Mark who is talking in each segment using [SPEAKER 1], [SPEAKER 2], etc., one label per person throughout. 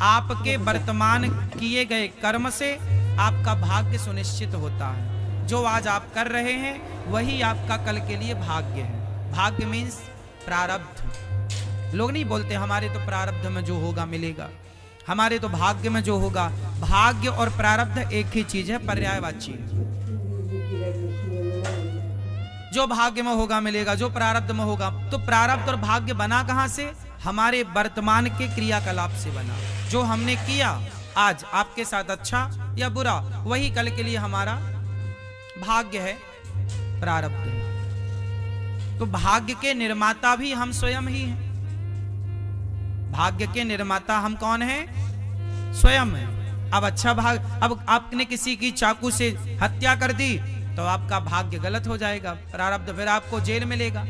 [SPEAKER 1] आपके वर्तमान किए गए कर्म से आपका भाग्य सुनिश्चित होता है। जो आज आप कर रहे हैं वही आपका कल के लिए भाग्य है। भाग्य मीन्स प्रारब्ध। लोग नहीं बोलते हमारे तो प्रारब्ध में जो होगा मिलेगा, हमारे तो भाग्य में जो होगा। भाग्य और प्रारब्ध एक ही चीज है, पर्यायवाची। जो भाग्य में होगा मिलेगा, जो प्रारब्ध में होगा। तो प्रारब्ध और भाग्य बना कहां से? हमारे वर्तमान के क्रियाकलाप से बना। जो हमने किया आज आपके साथ अच्छा या बुरा, वही कल के लिए हमारा भाग्य है, प्रारब्ध है। तो भाग्य के निर्माता भी हम स्वयं ही हैं। भाग्य के निर्माता हम कौन हैं? स्वयं हैं। अब अच्छा अब आपने किसी की चाकू से हत्या कर दी तो आपका भाग्य गलत हो जाएगा, प्रारब्ध। फिर आपको जेल मिलेगा,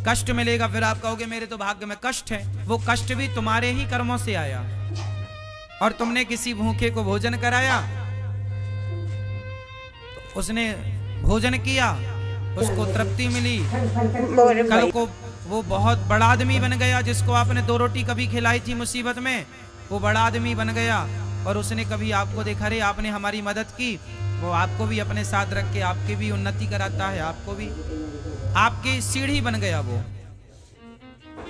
[SPEAKER 1] कष्ट मिलेगा। फिर आप कहोगे मेरे तो भाग्य में कष्ट है। वो कष्ट भी तुम्हारे ही कर्मों से आया। और तुमने किसी भूखे को भोजन कराया, तो उसने भोजन किया, उसको तृप्ति मिली, कल को वो बहुत बड़ा आदमी बन गया। जिसको आपने 2 रोटी कभी खिलाई थी मुसीबत में, वो बड़ा आदमी बन गया। और उसने कभी आपको देखा, रे आपने हमारी मदद की, वो आपको भी अपने साथ रख के आपकी भी उन्नति कराता है, आपको भी आपकी सीढ़ी बन गया।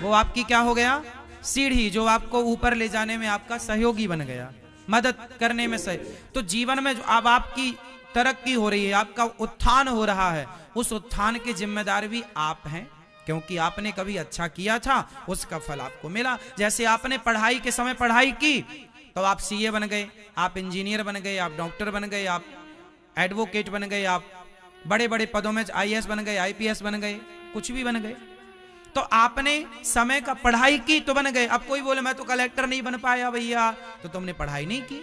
[SPEAKER 1] वो आपकी क्या हो गया? सीढ़ी, जो आपको ऊपर ले जाने में आपका सहयोगी बन गया, मदद करने में सही। तो जीवन में जो अब आपकी तरक्की हो रही है, आपका उत्थान हो रहा है, उस उत्थान के जिम्मेदार भी आप हैं, क्योंकि आपने कभी अच्छा किया था, उसका फल आपको मिला। जैसे आपने पढ़ाई के समय पढ़ाई की तो आप सीए बन गए, आप इंजीनियर बन गए, आप डॉक्टर बन गए, आप एडवोकेट बन गए, आप बड़े बड़े पदों में आईएएस बन गए, आईपीएस बन गए, कुछ भी बन गए। तो आपने समय का पढ़ाई की तो बन गए। अब कोई बोले मैं तो कलेक्टर नहीं बन पाया भैया, तो तुमने पढ़ाई नहीं की,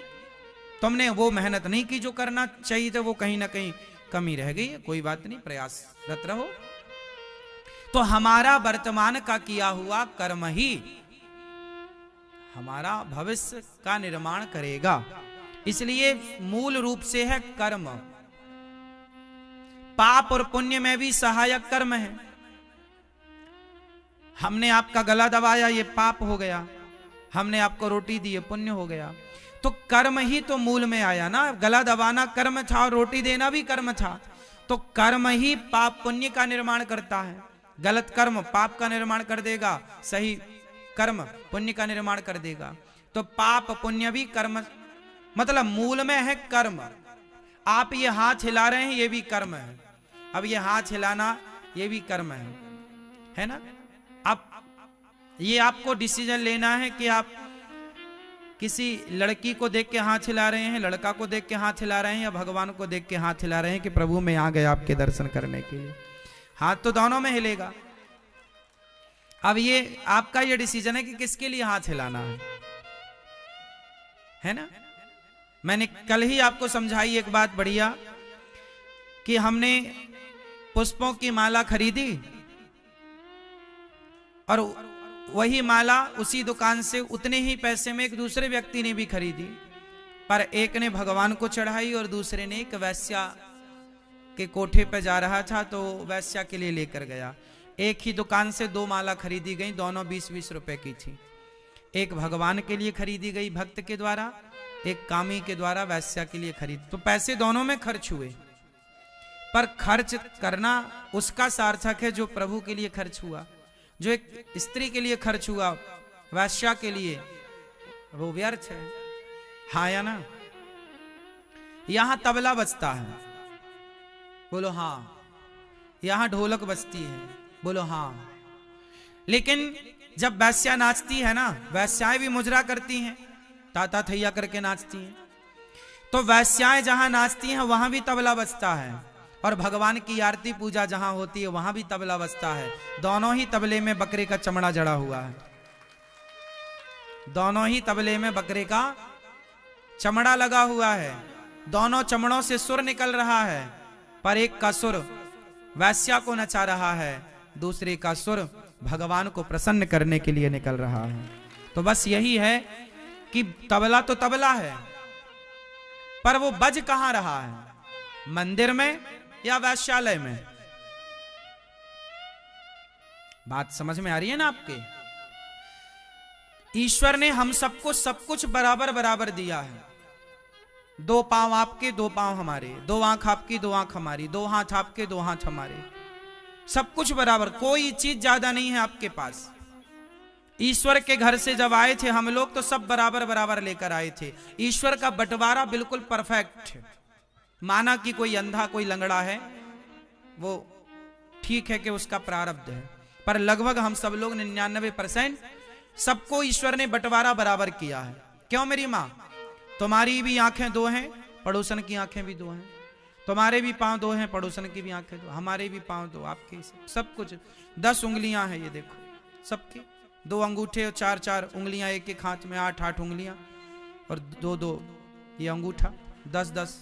[SPEAKER 1] तुमने वो मेहनत नहीं की जो करना चाहिए था, वो कहीं ना कहीं कमी रह गई है। कोई बात नहीं, प्रयासरत रहो। तो हमारा वर्तमान का किया हुआ कर्म ही हमारा भविष्य का निर्माण करेगा। इसलिए मूल रूप से है कर्म। पाप और पुण्य में भी सहायक कर्म है। हमने आपका गला दबाया, ये पाप हो गया। हमने आपको रोटी दी, ये पुण्य हो गया। तो कर्म ही तो मूल में आया ना। गला दबाना कर्म था और रोटी देना भी कर्म था। तो कर्म ही पाप पुण्य का निर्माण करता है। गलत कर्म पाप का निर्माण कर देगा, सही कर्म पुण्य का निर्माण कर देगा। तो पाप पुण्य भी कर्म, मतलब मूल में है कर्म। आप ये हाथ हिला रहे हैं, ये भी कर्म है। अब ये हाथ हिलाना ये भी कर्म है ना। अब ये आपको डिसीजन लेना है कि आप किसी लड़की को देख के हाथ हिला रहे हैं, लड़का को देख के हाथ हिला रहे हैं, या भगवान को देख के हाथ हिला रहे हैं कि प्रभु मैं आ गया आपके दर्शन करने के लिए। हाथ तो दोनों में हिलेगा। अब ये आपका ये डिसीजन है कि किसके लिए हाथ हिलाना है ना। मैंने कल ही आपको समझाई एक बात बढ़िया, कि हमने पुष्पों की माला खरीदी और वही माला उसी दुकान से उतने ही पैसे में एक दूसरे व्यक्ति ने भी खरीदी, पर एक ने भगवान को चढ़ाई और दूसरे ने एक वैश्या के कोठे पर जा रहा था तो वैश्या के लिए लेकर गया। एक ही दुकान से 2 माला खरीदी गई, दोनों 20-20 रुपए की थी। एक भगवान के लिए खरीदी गई भक्त के द्वारा, एक कामी के द्वारा वैश्या के लिए खरीद। तो पैसे दोनों में खर्च हुए, पर खर्च करना उसका सार्थक है जो प्रभु के लिए खर्च हुआ। जो एक स्त्री के लिए खर्च हुआ वैश्या के लिए, वो व्यर्थ है। हाँ या ना। यहां तबला बजता है, बोलो हाँ। यहां ढोलक बजती है, बोलो हाँ। लेकिन जब वैश्या नाचती है ना, वैश्याएं भी मुजरा करती हैं, ताता थैया करके नाचती हैं। तो वैश्याएं जहां नाचती हैं वहां भी तबला बजता है, और भगवान की आरती पूजा जहां होती है वहां भी तबला बजता है। दोनों ही तबले में बकरे का चमड़ा जड़ा हुआ है। दोनों ही तबले में बकरे का चमड़ा लगा हुआ है। दोनों चमड़ों से सुर निकल रहा है, पर एक का सुर वैश्या को नचा रहा है, दूसरे का सुर भगवान को प्रसन्न करने के लिए निकल रहा है। तो बस यही है कि तबला तो तबला है, पर वो बज कहां रहा है, मंदिर में या वैश्यालय में? बात समझ में आ रही है ना आपके? ईश्वर ने हम सबको सब कुछ बराबर बराबर दिया है। 2 पांव आपके, 2 पांव हमारे, 2 आंख आपकी, 2 आंख हमारी, 2 हाथ आपके, 2 हाथ हमारे, सब कुछ बराबर, कोई चीज ज्यादा नहीं है आपके पास। ईश्वर के घर से जब आए थे हम लोग तो सब बराबर बराबर लेकर आए थे। ईश्वर का बंटवारा बिल्कुल परफेक्ट है। माना कि कोई अंधा कोई लंगड़ा है, वो ठीक है कि उसका प्रारब्ध है, पर लगभग हम सब लोग 99% सबको ईश्वर ने बंटवारा बराबर किया है। क्यों मेरी माँ? तुम्हारी भी आंखें 2 हैं, पड़ोसन की आंखें भी 2 हैं, तुम्हारे भी पांव 2 हैं, पड़ोसन की भी आंखें 2, हमारे भी पांव 2, आपके सब कुछ 10 उंगलियां हैं, ये देखो सबके 2 अंगूठे और 4-4 उंगलियां, एक एक हाथ में 8-8 उंगलियां और 2-2 ये अंगूठा, 10-10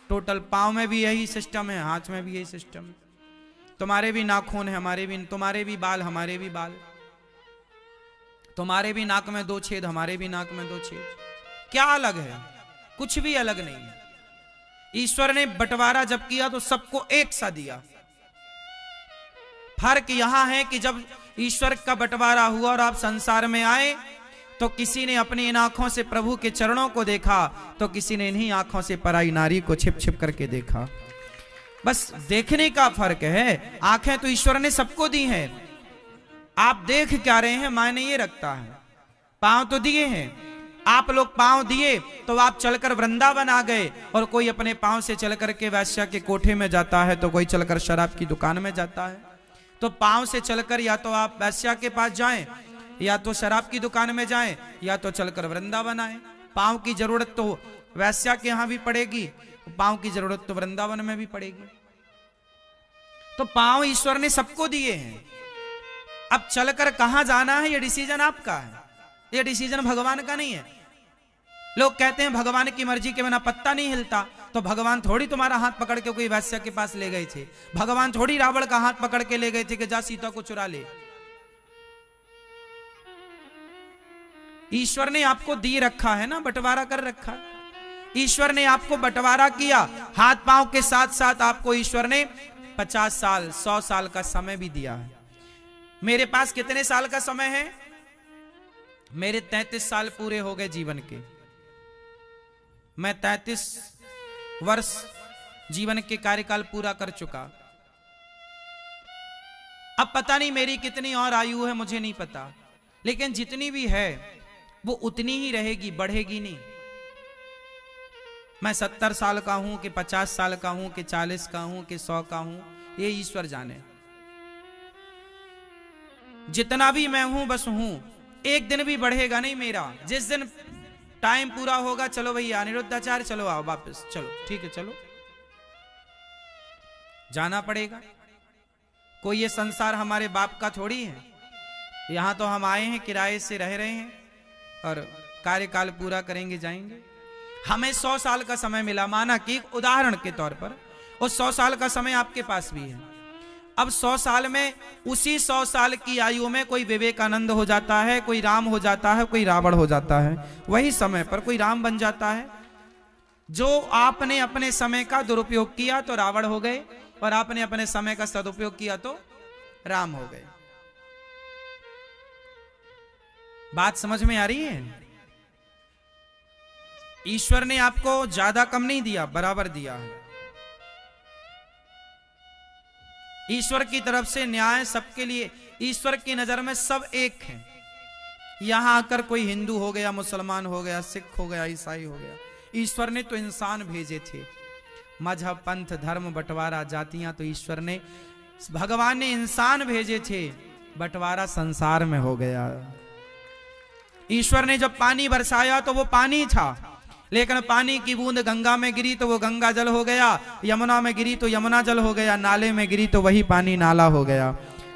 [SPEAKER 1] टोटल। पांव में भी यही सिस्टम है, हाथ में भी यही सिस्टम है। तुम्हारे भी नाखून है, हमारे भी, तुम्हारे भी बाल, हमारे भी बाल, तुम्हारे भी नाक में 2 छेद, हमारे भी नाक में 2 छेद। क्या अलग है? कुछ भी अलग नहीं है। ईश्वर ने बंटवारा जब किया तो सबको एक सा दिया। फर्क यहां है कि जब ईश्वर का बंटवारा हुआ और आप संसार में आए तो किसी ने अपनी इन आंखों से प्रभु के चरणों को देखा, तो किसी ने इन्हीं आंखों से पराई नारी को छिप छिप करके देखा। बस देखने का फर्क है। आंखें तो ईश्वर ने सबको दी हैं, आप देख क्या रहे हैं मायने ये रखता है। पांव तो दिए हैं, आप लोग पांव दिए तो आप चलकर वृंदावन आ गए, और कोई अपने पांव से चलकर के वैश्या के कोठे में जाता है, तो कोई चलकर शराब की दुकान में जाता है। तो पांव से चलकर या तो आप वैश्या के पास जाएं, या तो शराब की दुकान में जाएं, या तो चलकर वृंदावन आए। पांव की जरूरत तो वैश्या के यहां भी पड़ेगी, पांव की जरूरत तो वृंदावन में भी पड़ेगी। तो पांव ईश्वर ने सबको दिए हैं। अब चलकर कहां जाना है ये डिसीजन आपका है, ये डिसीजन भगवान का नहीं है। लोग कहते हैं भगवान की मर्जी के बिना पत्ता नहीं हिलता, तो भगवान थोड़ी तुम्हारा हाथ पकड़ के कोई वैश्या के पास ले गए थे, भगवान थोड़ी रावण का हाथ पकड़ के ले गए थे कि जा सीता को चुरा ले। ईश्वर ने आपको दी रखा है ना, बंटवारा कर रखा। ईश्वर ने आपको बंटवारा किया, हाथ पांव के साथ साथ आपको ईश्वर ने 50 साल 100 साल का समय भी दिया है। मेरे पास कितने साल का समय है? मेरे 33 साल पूरे हो गए जीवन के। मैं 33 वर्ष जीवन के कार्यकाल पूरा कर चुका। अब पता नहीं मेरी कितनी और आयु है, मुझे नहीं पता, लेकिन जितनी भी है वो उतनी ही रहेगी, बढ़ेगी नहीं। मैं 70 साल का हूं कि 50 साल का हूं कि 40 का हूं कि 100 का हूं, ये ईश्वर जाने। जितना भी मैं हूं बस हूं, एक दिन भी बढ़ेगा नहीं मेरा। जिस दिन टाइम पूरा होगा, चलो भैया अनिरुद्धाचार्य चलो आओ वापस, चलो ठीक है चलो, जाना पड़ेगा। कोई ये संसार हमारे बाप का थोड़ी है। यहां तो हम आए हैं, किराए से रह रहे हैं और कार्यकाल पूरा करेंगे जाएंगे। हमें 100 साल का समय मिला, माना कि उदाहरण के तौर पर, उस 100 साल का समय आपके पास भी है। अब 100 साल में, उसी 100 साल की आयु में कोई विवेकानंद हो जाता है, कोई राम हो जाता है, कोई रावण हो जाता है। वही समय पर कोई राम बन जाता है। जो आपने अपने समय का दुरुपयोग किया तो रावण हो गए, और आपने अपने समय का सदुपयोग किया तो राम हो गए। बात समझ में आ रही है? ईश्वर ने आपको ज्यादा कम नहीं दिया, बराबर दिया है। ईश्वर की तरफ से न्याय सबके लिए। ईश्वर की नजर में सब एक हैं। यहां आकर कोई हिंदू हो गया, मुसलमान हो गया, सिख हो गया, ईसाई हो गया, ईश्वर ने तो इंसान भेजे थे। मजहब, पंथ, धर्म, बंटवारा, जातियां तो ईश्वर ने, भगवान ने इंसान भेजे थे। बंटवारा संसार में हो गया। ईश्वर ने जब पानी बरसाया तो वो पानी था, लेकिन पानी की बूंद गंगा में गिरी तो वो गंगा जल हो गया, यमुना में गिरी तो यमुना जल हो गया, नाले में गिरी तो वही पानी नाला हो गया।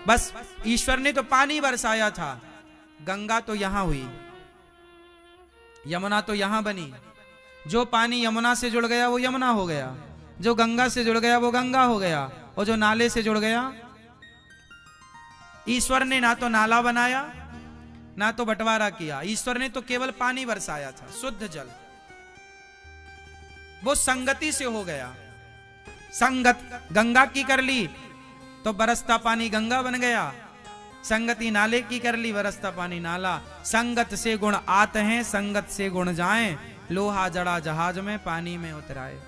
[SPEAKER 1] बस ईश्वर ने तो पानी बरसाया था। गंगा तो यहां हुई, यमुना तो यहां बनी। जो पानी यमुना से जुड़ गया वो यमुना हो गया, जो गंगा से जुड़ गया वो गंगा हो गया, और जो नाले से जुड़ गया। ईश्वर ने ना तो नाला बनाया ना तो बंटवारा किया। ईश्वर ने तो केवल पानी बरसाया था, शुद्ध जल। वो संगति से हो गया। संगत गंगा की कर ली तो बरसता पानी गंगा बन गया, संगति नाले की कर ली, बरसता पानी नाला। संगत से गुण आते हैं, संगत से गुण जाएं, लोहा जड़ा जहाज में पानी में उतराए।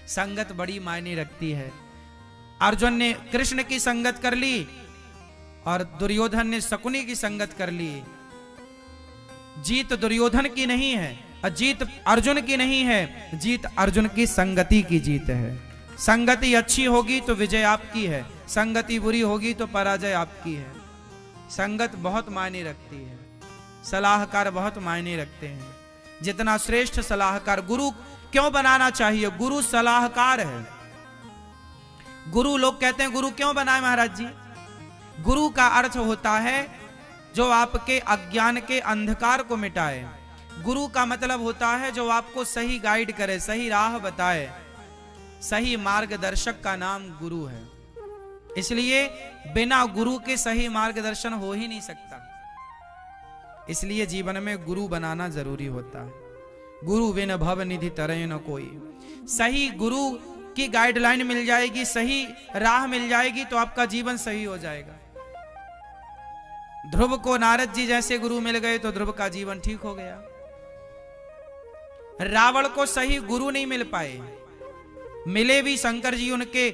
[SPEAKER 1] संगत बड़ी मायने रखती है। अर्जुन ने कृष्ण की संगत कर ली और दुर्योधन ने शकुनी की संगत कर ली। जीत दुर्योधन की नहीं है और जीत अर्जुन की नहीं है, जीत अर्जुन की संगति की जीत है। संगति अच्छी होगी तो विजय आपकी है, संगति बुरी होगी तो पराजय आपकी है। संगत बहुत मायने रखती है, सलाहकार बहुत मायने रखते हैं। जितना श्रेष्ठ सलाहकार, गुरु क्यों बनाना चाहिए? गुरु सलाहकार है। गुरु, लोग कहते हैं गुरु क्यों बनाए महाराज जी? गुरु का अर्थ होता है जो आपके अज्ञान के अंधकार को मिटाए। गुरु का मतलब होता है जो आपको सही गाइड करे, सही राह बताए। सही मार्गदर्शक का नाम गुरु है। इसलिए बिना गुरु के सही मार्गदर्शन हो ही नहीं सकता। इसलिए जीवन में गुरु बनाना जरूरी होता है। गुरु बिन भव निधि तरय न कोई। सही गुरु की गाइडलाइन मिल जाएगी, सही राह मिल जाएगी तो आपका जीवन सही हो जाएगा। ध्रुव को नारद जी जैसे गुरु मिल गए तो ध्रुव का जीवन ठीक हो गया। रावण को सही गुरु नहीं मिल पाए, मिले भी शंकर जी उनके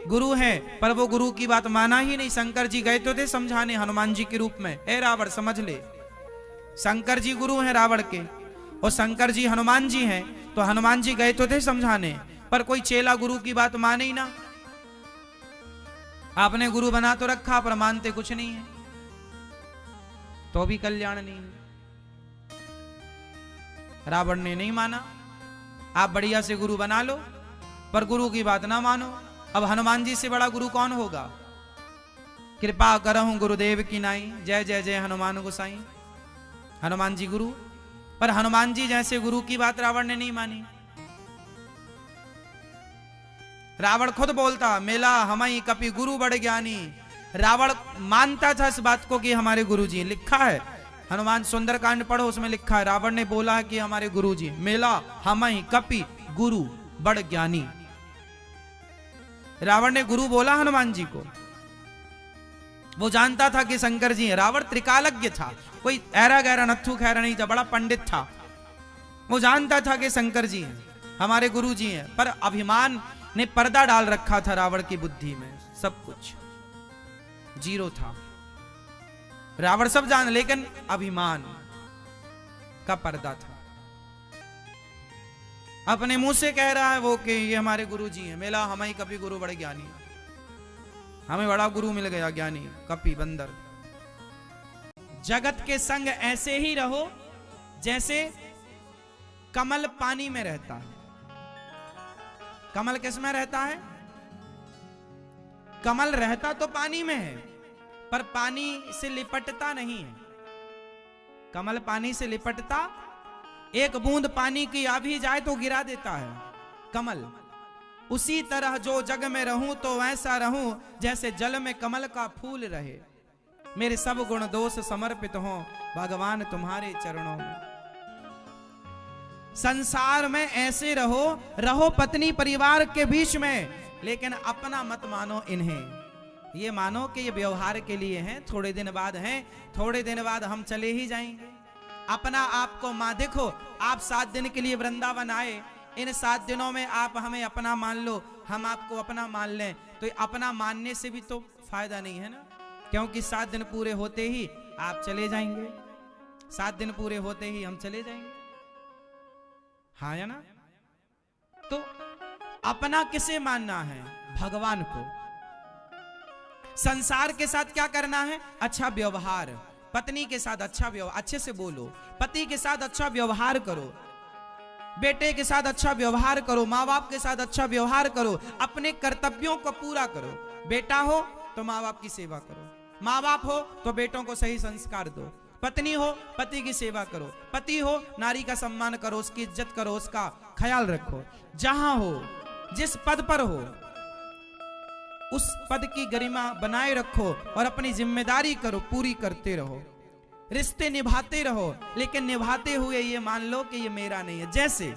[SPEAKER 1] गुरु हैं, पर वो गुरु की बात माना ही नहीं। शंकर जी गए तो थे समझाने हनुमान जी के रूप में, ए रावण समझ ले। शंकर जी गुरु हैं रावण के और शंकर जी हनुमान जी हैं, तो हनुमान जी गए तो थे समझाने, पर कोई चेला गुरु की बात माने ही ना। आपने गुरु बना तो रखा पर मानते कुछ नहीं है, तो भी कल्याण नहीं है। रावण ने नहीं माना। आप बढ़िया से गुरु बना लो पर गुरु की बात ना मानो। अब हनुमान जी से बड़ा गुरु कौन होगा? कृपा करहूं गुरुदेव की नाई, जय जय जय हनुमान गोसाई। हनुमान जी गुरु, पर हनुमान जी जैसे गुरु की बात रावण ने नहीं मानी। रावण खुद बोलता, मेला हमारी कपि गुरु बड़े ज्ञानी। रावण मानता था इस बात को कि हमारे गुरु जी, लिखा है हनुमान सुंदरकांड पढ़ो, उसमें लिखा है रावण ने बोला है कि हमारे गुरु जी, मेला हमारी कपि गुरु बड़ ज्ञानी। रावण ने गुरु बोला हनुमान जी को। वो जानता था कि शंकर जी हैं। रावण त्रिकालज्ञ था, कोई ऐरा गहरा नत्थु खैरा नहीं था, बड़ा पंडित था। वो जानता था कि शंकर जी हैं, हमारे गुरु जी हैं, पर अभिमान ने पर्दा डाल रखा था रावण की बुद्धि में। सब कुछ जीरो था, रावण सब जान, लेकिन अभिमान का पर्दा था। अपने मुंह से कह रहा है वो कि ये हमारे गुरु जी हैं, मेला हमारी कपि गुरु बड़े ज्ञानी। हमें बड़ा गुरु मिल गया ज्ञानी, कपि बंदर। जगत के संग ऐसे ही रहो जैसे कमल पानी में रहता है। कमल किस में रहता है? कमल रहता तो पानी में है, पर पानी से लिपटता नहीं है। कमल पानी से लिपटता, एक बूंद पानी की आ भी जाए तो गिरा देता है कमल। उसी तरह जो जग में रहूं तो वैसा रहूं जैसे जल में कमल का फूल रहे। मेरे सब गुण दोष समर्पित हों भगवान तुम्हारे चरणों में। संसार में ऐसे रहो, रहो पत्नी परिवार के बीच में, लेकिन अपना मत मानो इन्हें। ये मानो कि ये व्यवहार के लिए हैं, थोड़े दिन बाद हैं, थोड़े दिन बाद हम चले ही जाएंगे। अपना आपको मां देखो, आप 7 दिन के लिए वृंदावन आए, इन 7 दिनों में आप हमें अपना मान लो, हम आपको अपना मान लें, तो अपना मानने से भी तो फायदा नहीं है ना, क्योंकि 7 दिन पूरे होते ही आप चले जाएंगे। 7 दिन पूरे होते ही हम चले जाएंगे, हाँ या ना? तो अपना किसे मानना है? भगवान को। संसार के साथ क्या करना है? अच्छा व्यवहार। पत्नी के साथ अच्छा व्यवहार, अच्छे से बोलो। पति के साथ अच्छा व्यवहार करो, बेटे के साथ अच्छा व्यवहार करो, माँ बाप के साथ अच्छा व्यवहार करो, अपने कर्तव्यों को पूरा करो। बेटा हो तो माँ बाप की सेवा करो, माँ बाप हो तो बेटों को सही संस्कार दो, पत्नी हो पति की सेवा करो, पति हो नारी का सम्मान करो, उसकी इज्जत करो, उसका ख्याल रखो। जहां हो, जिस पद पर हो, उस पद की गरिमा बनाए रखो और अपनी जिम्मेदारी करो, पूरी करते रहो। रिश्ते निभाते रहो, लेकिन निभाते हुए ये मान लो कि ये मेरा नहीं है। जैसे